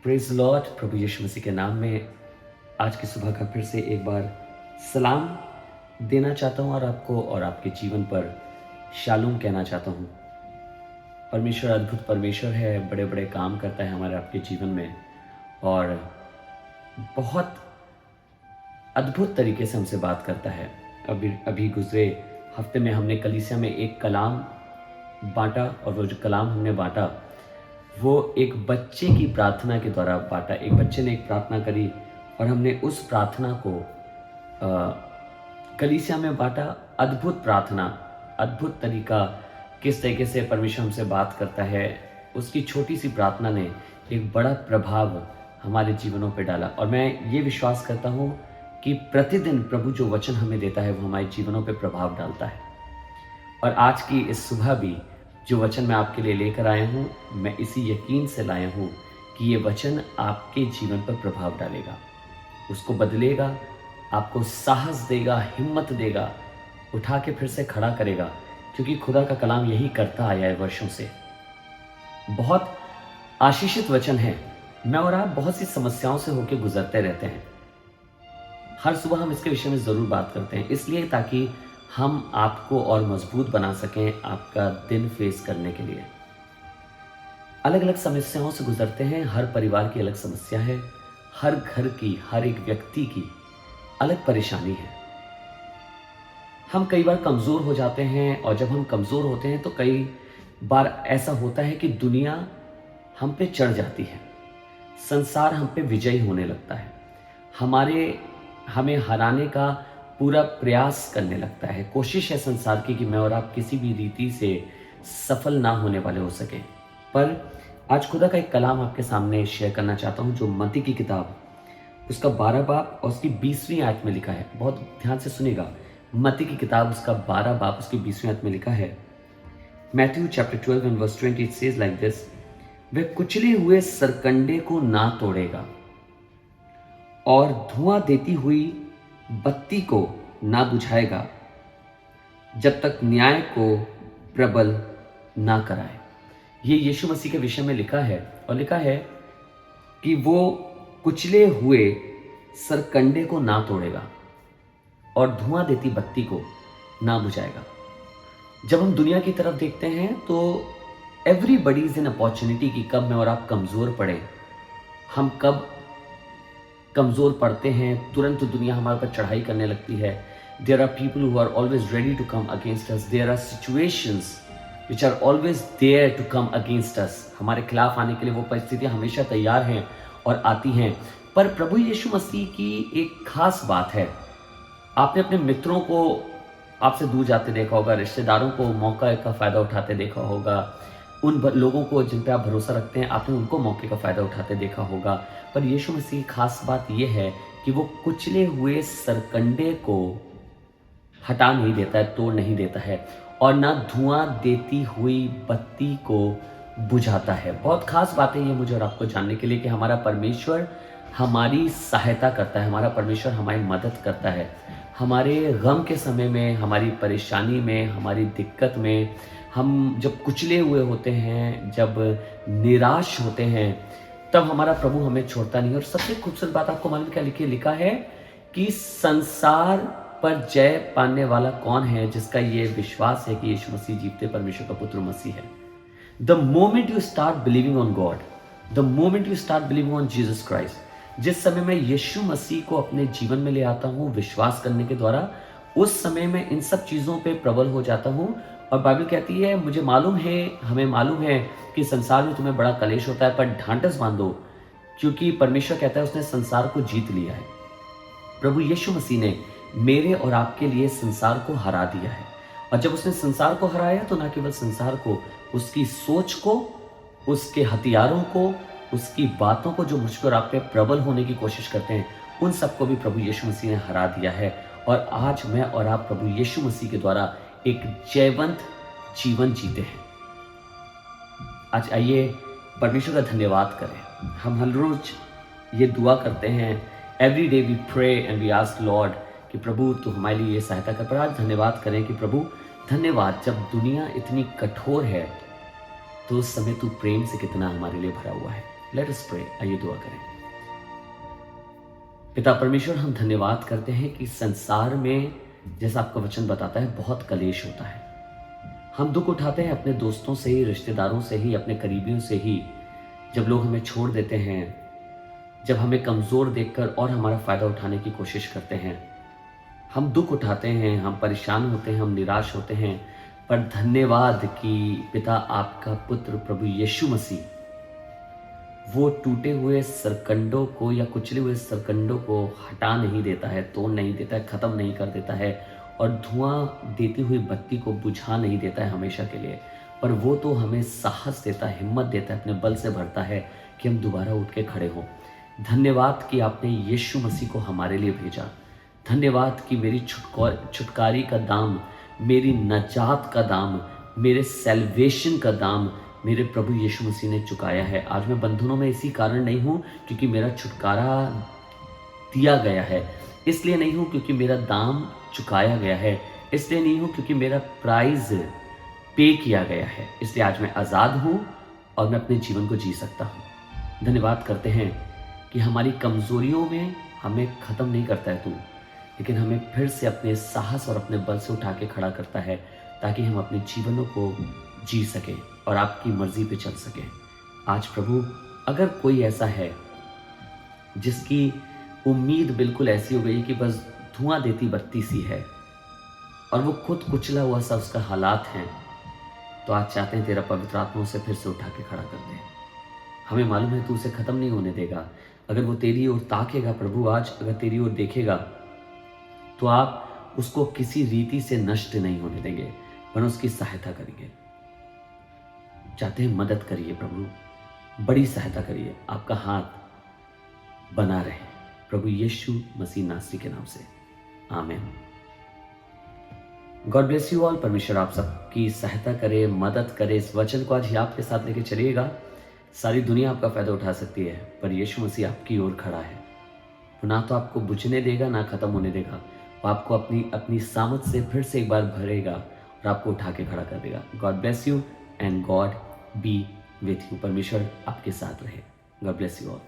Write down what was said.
Praise Lord. प्रभु यीशु मसीह के नाम में आज की सुबह का फिर से एक बार सलाम देना चाहता हूँ और आपको और आपके जीवन पर शालूम कहना चाहता हूँ। परमेश्वर अद्भुत परमेश्वर है, बड़े बड़े काम करता है हमारे आपके जीवन में और बहुत अद्भुत तरीके से हमसे बात करता है। अभी गुजरे हफ्ते में हमने कलीसिया में एक कलाम बांटा और वो जो कलाम हमने बांटा वो एक बच्चे की प्रार्थना के द्वारा बांटा। एक बच्चे ने एक प्रार्थना करी और हमने उस प्रार्थना को कलीसिया में बांटा। अद्भुत प्रार्थना, अद्भुत तरीका, किस तरीके से परमेश्वर हमसे बात करता है, उसकी छोटी सी प्रार्थना ने एक बड़ा प्रभाव हमारे जीवनों पर डाला। और मैं ये विश्वास करता हूँ कि प्रतिदिन प्रभु जो वचन हमें देता है वो हमारे जीवनों पर प्रभाव डालता है। और आज की इस सुबह भी जो वचन मैं आपके लिए लेकर आया हूँ, मैं इसी यकीन से लाया हूँ कि ये वचन आपके जीवन पर प्रभाव डालेगा, उसको बदलेगा, आपको साहस देगा, हिम्मत देगा, उठा के फिर से खड़ा करेगा, क्योंकि खुदा का कलाम यही करता आया है वर्षों से। बहुत आशीषित वचन है। मैं और आप बहुत सी समस्याओं से होकर गुजरते रहते हैं। हर सुबह हम इसके विषय में ज़रूर बात करते हैं, इसलिए ताकि हम आपको और मजबूत बना सकें आपका दिन फेस करने के लिए। अलग अलग समस्याओं से गुजरते हैं। हर परिवार की अलग समस्या है, हर घर की, हर एक व्यक्ति की अलग परेशानी है। हम कई बार कमज़ोर हो जाते हैं और जब हम कमज़ोर होते हैं तो कई बार ऐसा होता है कि दुनिया हम पे चढ़ जाती है, संसार हम पे विजयी होने लगता है, हमें हराने का पूरा प्रयास करने लगता है। कोशिश है संसार की कि मैं और आप किसी भी रीति से सफल ना होने वाले हो सके। पर आज खुदा का एक कलाम आपके सामने शेयर करना चाहता हूं, जो मत्ती की किताब उसका 12 बाब और उसकी 20वीं आयत में लिखा है। बहुत ध्यान से सुनेगा। मत्ती की किताब उसका 12 बाब उसकी 20वीं आयत में लिखा है। Matthew chapter 12 and verse 20 it says like this, वह कुचले हुए सरकंडे को ना तोड़ेगा और धुआं देती हुई बत्ती को ना बुझाएगा जब तक न्याय को प्रबल ना कराए। ये यीशु मसीह के विषय में लिखा है और लिखा है कि वो कुचले हुए सरकंडे को ना तोड़ेगा और धुआं देती बत्ती को ना बुझाएगा। जब हम दुनिया की तरफ देखते हैं तो एवरीबडी इज इन अपॉर्चुनिटी कि कब मैं और आप कमजोर पड़े। हम कब कमजोर पड़ते हैं, तुरंत दुनिया हमारे पर चढ़ाई करने लगती है। There are people who are always ready to come against us. There are situations which are always there to come against us. हमारे खिलाफ आने के लिए वो परिस्थितियां हमेशा तैयार हैं और आती हैं। पर प्रभु यीशु मसीह की एक खास बात है। आपने अपने मित्रों को आपसे दूर जाते देखा होगा, रिश्तेदारों को मौका का फ़ायदा उठाते देखा होगा, उन लोगों को जिन पे आप भरोसा रखते हैं आपने उनको मौके का फ़ायदा उठाते देखा होगा। पर यीशु मसीह की खास बात यह है कि वो कुचले हुए सरकंडे को हटा नहीं देता है, तोड़ नहीं देता है, और ना धुआं देती हुई बत्ती को बुझाता है। बहुत खास बात है ये मुझे और आपको जानने के लिए कि हमारा परमेश्वर हमारी सहायता करता है, हमारा परमेश्वर हमारी मदद करता है। हमारे गम के समय में, हमारी परेशानी में, हमारी दिक्कत में, हम जब कुचले हुए होते हैं, जब निराश होते हैं, तब हमारा प्रभु हमें छोड़ता नहीं। और सबसे खूबसूरत बात आपको मालूम क्या लिखा है कि संसार पर जय पाने वाला कौन है, जिसका ये विश्वास है कि यीशु मसीह जीवते परमेश्वर का पुत्र मसीह है। The moment you start believing on God, the moment you start believing on Jesus Christ, जिस समय मैं यीशु मसीह को अपने जीवन में ले आता हूँ विश्वास करने के द्वारा, उस समय मैं इन सब चीज़ों पे प्रबल हो जाता हूँ। और बाइबल कहती है, मुझे मालूम है, हमें मालूम है कि संसार में तुम्हें बड़ा कलेश होता है, पर ढांढस बांधो, क्योंकि परमेश्वर कहता है उसने संसार को जीत लिया है। प्रभु यीशु मसीह ने मेरे और आपके लिए संसार को हरा दिया है। और जब उसने संसार को हराया तो न केवल संसार को, उसकी सोच को, उसके हथियारों को, उसकी बातों को जो मुझको और आप पे प्रबल होने की कोशिश करते हैं, उन सबको भी प्रभु यीशु मसीह ने हरा दिया है। और आज मैं और आप प्रभु यीशु मसीह के द्वारा एक जयवंत जीवन जीते हैं। आज आइए परमेश्वर का धन्यवाद करें। हम हर रोज ये दुआ करते हैं, every day we pray and we ask lord कि प्रभु तू हमारे लिए ये सहायता कर। पर आज धन्यवाद करें कि प्रभु धन्यवाद, जब दुनिया इतनी कठोर है तो उस समय तू प्रेम से कितना हमारे लिए भरा हुआ है। Let us pray. आइए दुआ करें। पिता परमेश्वर, हम धन्यवाद करते हैं कि संसार में, जैसा आपका वचन बताता है, बहुत कलेश होता है। हम दुख उठाते हैं अपने दोस्तों से ही, रिश्तेदारों से ही, अपने करीबियों से ही। जब लोग हमें छोड़ देते हैं, जब हमें कमज़ोर देखकर और हमारा फ़ायदा उठाने की कोशिश करते हैं, हम दुख उठाते हैं, हम परेशान होते हैं, हम निराश होते हैं। पर धन्यवाद कि पिता, आपका पुत्र प्रभु यीशु मसीह वो टूटे हुए सरकंडों को या कुचले हुए सरकंडों को हटा नहीं देता है, तोड़ नहीं देता है, ख़त्म नहीं कर देता है, और धुआं देती हुई बत्ती को बुझा नहीं देता है हमेशा के लिए। पर वो तो हमें साहस देता है, हिम्मत देता है, अपने बल से भरता है कि हम दोबारा उठ के खड़े हों। धन्यवाद कि आपने यीशु मसीह को हमारे लिए भेजा। धन्यवाद कि मेरी छुटकारी का दाम, मेरी नजात का दाम, मेरे सेल्वेशन का दाम मेरे प्रभु यीशु मसीह ने चुकाया है। आज मैं बंधनों में इसी कारण नहीं हूँ क्योंकि मेरा छुटकारा दिया गया है, इसलिए नहीं हूँ क्योंकि मेरा दाम चुकाया गया है, इसलिए नहीं हूँ क्योंकि मेरा प्राइज पे किया गया है। इसलिए आज मैं आज़ाद हूँ और मैं अपने जीवन को जी सकता हूँ। धन्यवाद करते हैं कि हमारी कमज़ोरियों में हमें ख़त्म नहीं करता है तू, लेकिन हमें फिर से अपने साहस और अपने बल से उठा के खड़ा करता है, ताकि हम अपने जीवनों को जी सकें और आपकी मर्जी पे चल सकें। आज प्रभु, अगर कोई ऐसा है जिसकी उम्मीद बिल्कुल ऐसी हो गई कि बस धुआं देती बत्ती सी है और वो खुद कुचला हुआ सा उसका हालात हैं, तो आज चाहते हैं तेरा पवित्र आत्मा उसे फिर से उठा के खड़ा कर दे। हमें मालूम है तू उसे ख़त्म नहीं होने देगा। अगर वो तेरी ओर ताकेगा प्रभु, आज अगर तेरी ओर देखेगा, तो आप उसको किसी रीति से नष्ट नहीं होने देंगे, वरन उसकी सहायता करेंगे। चाहते हैं मदद करिए प्रभु, बड़ी सहायता करिए, आपका हाथ बना रहे प्रभु यीशु मसीह नासरी के नाम से, आमीन। God bless you all. परमेश्वर आप सबकी सहायता करे, मदद करे। इस वचन को आज ही आपके साथ लेके चलिएगा। सारी दुनिया आपका फायदा उठा सकती है, पर यीशु मसीह आपकी ओर खड़ा है। वो ना तो आपको बुझने देगा, ना खत्म होने देगा। वो आपको अपनी सामर्थ से फिर से एक बार भरेगा और आपको उठा के खड़ा कर देगा। God bless you and God B with you. परमेश्वर आपके साथ रहे। God bless you all.